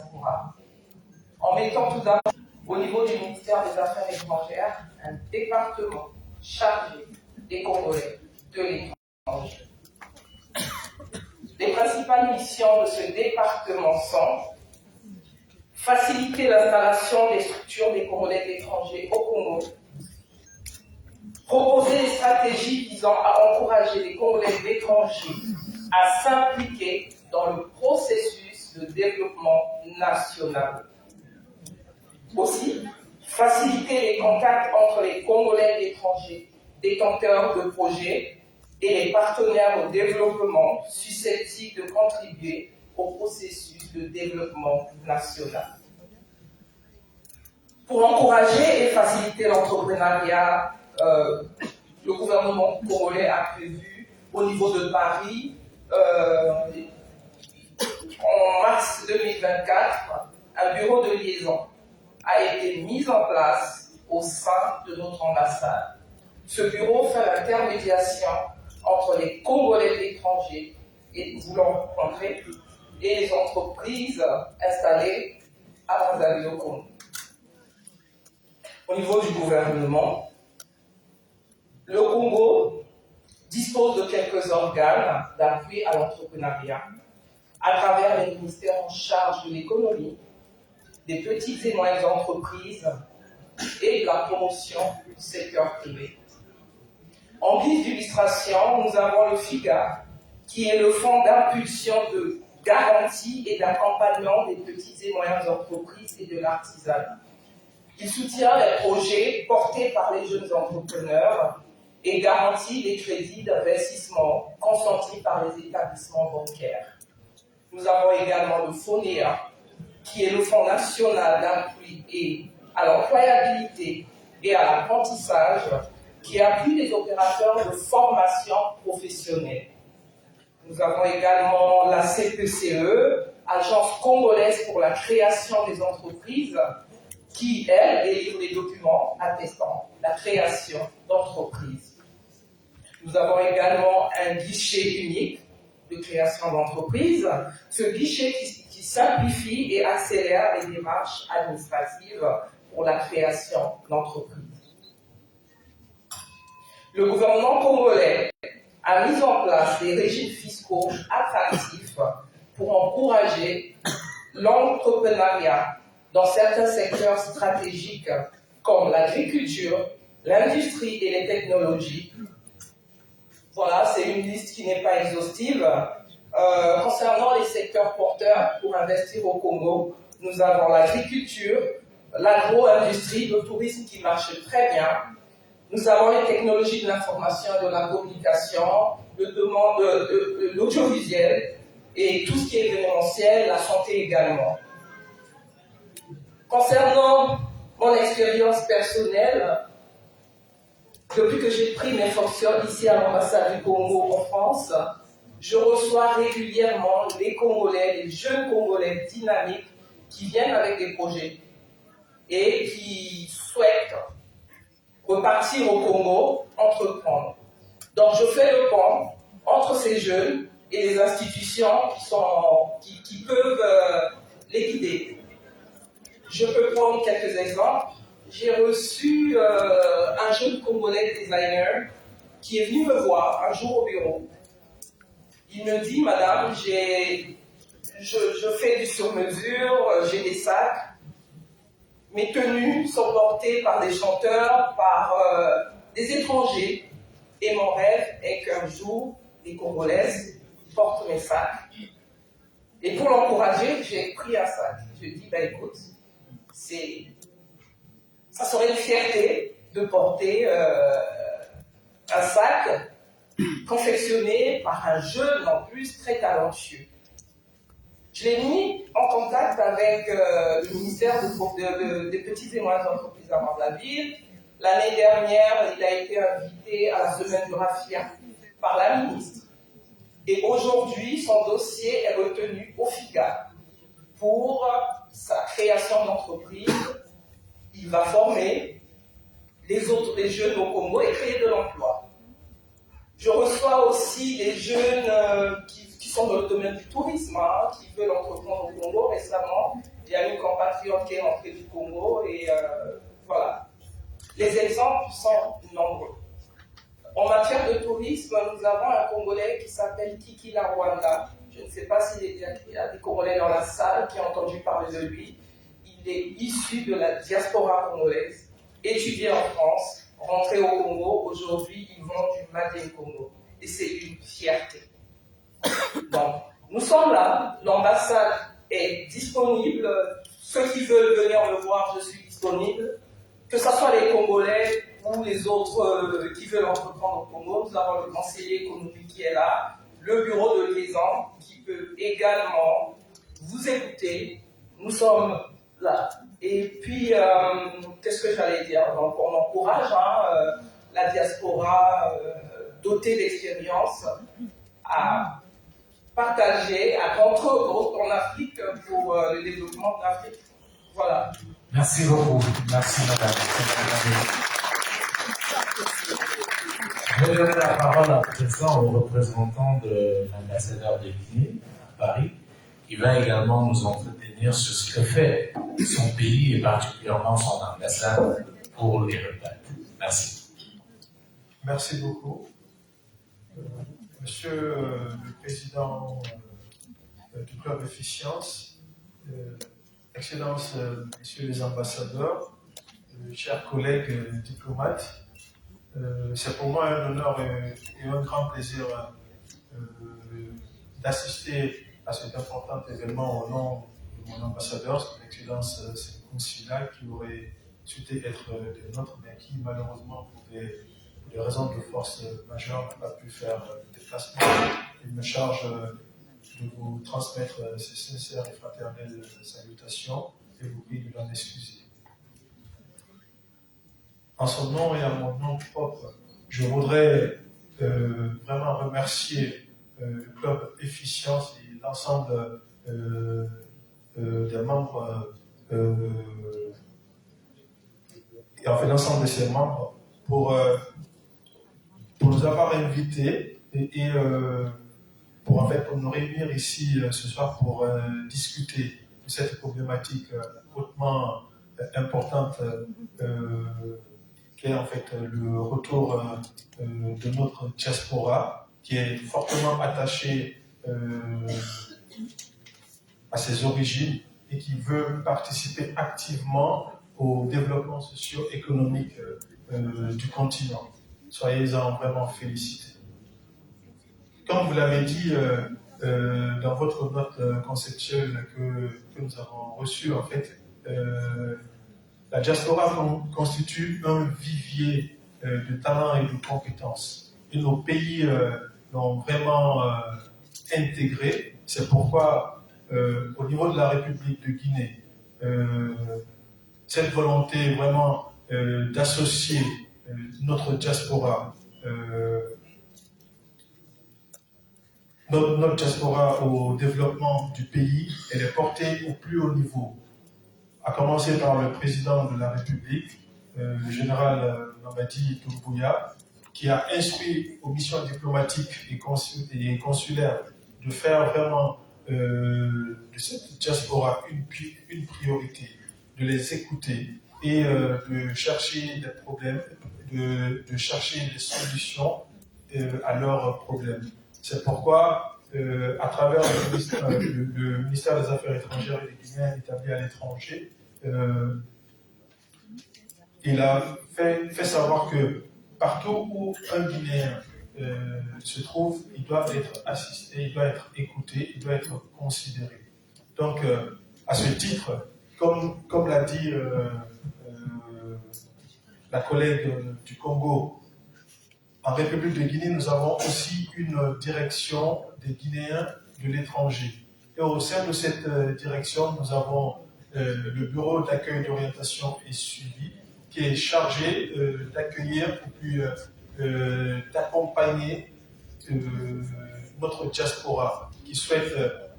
diaspora, en mettant tout d'abord au niveau du ministère des Affaires étrangères un département chargé des Congolais de l'étranger. Les principales missions de ce département sont faciliter l'installation des structures des Congolais de l'étranger au Congo, proposer des stratégies visant à encourager les Congolais de l'étranger à s'impliquer dans le processus de développement national. Aussi, faciliter les contacts entre les Congolais de l'étranger, détenteurs de projets, et les partenaires au développement susceptibles de contribuer au processus de développement national. Pour encourager et faciliter l'entrepreneuriat, le gouvernement congolais a prévu au niveau de Paris, en mars 2024, un bureau de liaison a été mis en place au sein de notre ambassade. Ce bureau fait l'intermédiation entre les Congolais de l'étranger et nous voulons rencontrer et les entreprises installées à Brazzaville au Congo. Au niveau du gouvernement, le Congo dispose de quelques organes d'appui à l'entrepreneuriat à travers les ministères en charge de l'économie, des petites et moyennes entreprises et de la promotion du secteur privé. En guise d'illustration, nous avons le FIGA, qui est le Fonds d'impulsion de garantie et d'accompagnement des petites et moyennes entreprises et de l'artisanat. Il soutient les projets portés par les jeunes entrepreneurs et garantit les crédits d'investissement consentis par les établissements bancaires. Nous avons également le FONEA, qui est le Fonds national d'appui à l'employabilité et à l'apprentissage, qui appuie les opérateurs de formation professionnelle. Nous avons également la CPCE, Agence congolaise pour la création des entreprises, qui, elle, délivre les documents attestant la création d'entreprises. Nous avons également un guichet unique de création d'entreprise, ce guichet qui simplifie et accélère les démarches administratives pour la création d'entreprises. Le gouvernement congolais a mis en place des régimes fiscaux attractifs pour encourager l'entrepreneuriat dans certains secteurs stratégiques comme l'agriculture, l'industrie et les technologies. Voilà, c'est une liste qui n'est pas exhaustive. Concernant les secteurs porteurs pour investir au Congo, nous avons l'agriculture, l'agro-industrie, le tourisme qui marche très bien. Nous avons les technologies de l'information et de la communication, l'audiovisuel et tout ce qui est événementiel, la santé également. Concernant mon expérience personnelle, depuis que j'ai pris mes fonctions ici à l'ambassade du Congo en France, je reçois régulièrement les Congolais, les jeunes Congolais dynamiques qui viennent avec des projets et qui souhaitent repartir au Congo, entreprendre. Donc je fais le pont entre ces jeunes et les institutions qui peuvent les guider. Je peux prendre quelques exemples. J'ai reçu un jeune Congolais designer qui est venu me voir un jour au bureau. Il me dit, madame, je fais du sur-mesure, j'ai des sacs. Mes tenues sont portées par des chanteurs, par des étrangers. Et mon rêve est qu'un jour, les Congolaises portent mes sacs. Et pour l'encourager, j'ai pris un sac. Je lui ai dit, écoute, ça serait une fierté de porter un sac confectionné par un jeune en plus très talentueux. Je l'ai mis en contact avec le ministère des petites et moyennes entreprises à Brazzaville. L'année dernière, il a été invité à la semaine du raffia par la ministre. Et aujourd'hui, son dossier est retenu au FIGA pour sa création d'entreprise. Il va former les jeunes au Congo et créer de l'emploi. Je reçois aussi les jeunes qui sont dans le domaine du tourisme, qui veulent entreprendre au Congo. Récemment, Il y a une compatriote qui est rentrée du Congo et voilà. Les exemples sont nombreux. En matière de tourisme, nous avons un Congolais qui s'appelle Kiki Rwanda. Je ne sais pas s'il y a des Congolais dans la salle qui ont entendu parler de lui. Il est issu de la diaspora congolaise, étudié en France, rentré au Congo. Aujourd'hui, il vend du Made in Congo. Et c'est une fierté. Donc, nous sommes là. L'ambassade est disponible. Ceux qui veulent venir me voir, je suis disponible. Que ce soit les Congolais ou les autres qui veulent entreprendre au Congo, nous avons le conseiller économique qui est là, le bureau de liaison qui peut également vous écouter. Nous sommes là. Et puis, qu'est-ce que j'allais dire? Donc, on encourage la diaspora dotée d'expérience à partager, à rentrer en Afrique pour le développement de l'Afrique. Voilà. Merci beaucoup. Merci, madame. Je vais donner la parole à présent au représentant de l'ambassadeur de Guinée à Paris, qui va également nous entretenir sur ce que fait son pays et particulièrement son ambassade pour les retraites. Merci. Merci beaucoup. Monsieur le Président du Club Efficience, Excellences, Messieurs les ambassadeurs, chers collègues diplomates, c'est pour moi un honneur et un grand plaisir d'assister à cet important événement au nom de mon ambassadeur, son Excellence Sékou Sylla, qui aurait souhaité être des nôtres, mais qui malheureusement pour des raisons de force majeure n'a pas pu faire le déplacement. Il me charge de vous transmettre ces sincères et fraternelles salutations et vous prie de l'en excuser. En son nom et à mon nom propre, je voudrais vraiment remercier le Club Efficience et l'ensemble des membres et enfin l'ensemble de ses membres pour nous avoir invités et pour nous réunir ici ce soir pour discuter de cette problématique hautement importante qui est en fait le retour de notre diaspora qui est fortement attachée à ses origines et qui veut participer activement au développement socio-économique du continent. Soyez-en vraiment félicités. Comme vous l'avez dit dans votre note conceptuelle que nous avons reçue, en fait, la diaspora constitue un vivier de talents et de compétences. Et nos pays l'ont vraiment intégré. C'est pourquoi, au niveau de la République de Guinée, cette volonté vraiment d'associer notre diaspora, notre diaspora au développement du pays, elle est portée au plus haut niveau, à commencer par le président de la République, le général Mamadi Doumbouya, qui a instruit aux missions diplomatiques et consulaires de faire vraiment de cette diaspora une priorité, de les écouter et de chercher des problèmes, de chercher des solutions à leurs problèmes. C'est pourquoi, à travers le ministère des Affaires étrangères et des Guinéens établis à l'étranger, il a fait savoir que partout où un Guinéen se trouve, il doit être assisté, il doit être écouté, il doit être considéré. Donc, à ce titre, comme l'a dit la collègue du Congo, en République de Guinée, nous avons aussi une direction des Guinéens de l'étranger. Et au sein de cette direction, nous avons le bureau d'accueil, d'orientation et suivi, qui est chargé d'accueillir et puis d'accompagner notre diaspora qui souhaite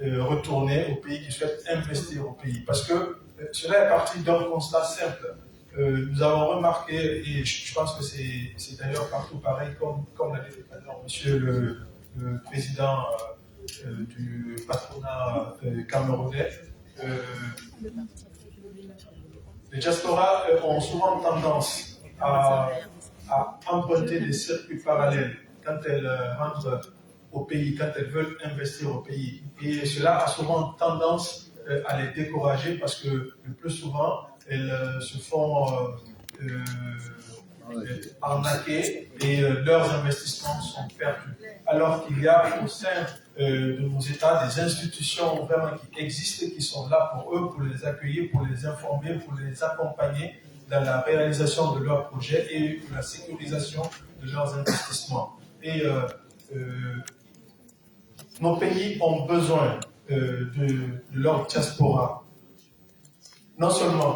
retourner au pays, qui souhaite investir au pays. Parce que cela est parti d'un constat simple. Nous avons remarqué, et je pense que c'est d'ailleurs partout pareil, comme l'a dit tout à l'heure monsieur le président du patronat camerounais, les diasporas ont souvent tendance à emprunter des circuits parallèles quand elles rentrent au pays, quand elles veulent investir au pays. Et cela a souvent tendance à les décourager parce que le plus souvent, elles se font arnaquer et leurs investissements sont perdus. Alors qu'il y a au sein de nos États des institutions vraiment qui existent, qui sont là pour eux, pour les accueillir, pour les informer, pour les accompagner dans la réalisation de leurs projets et pour la sécurisation de leurs investissements. Et nos pays ont besoin de leur diaspora, non seulement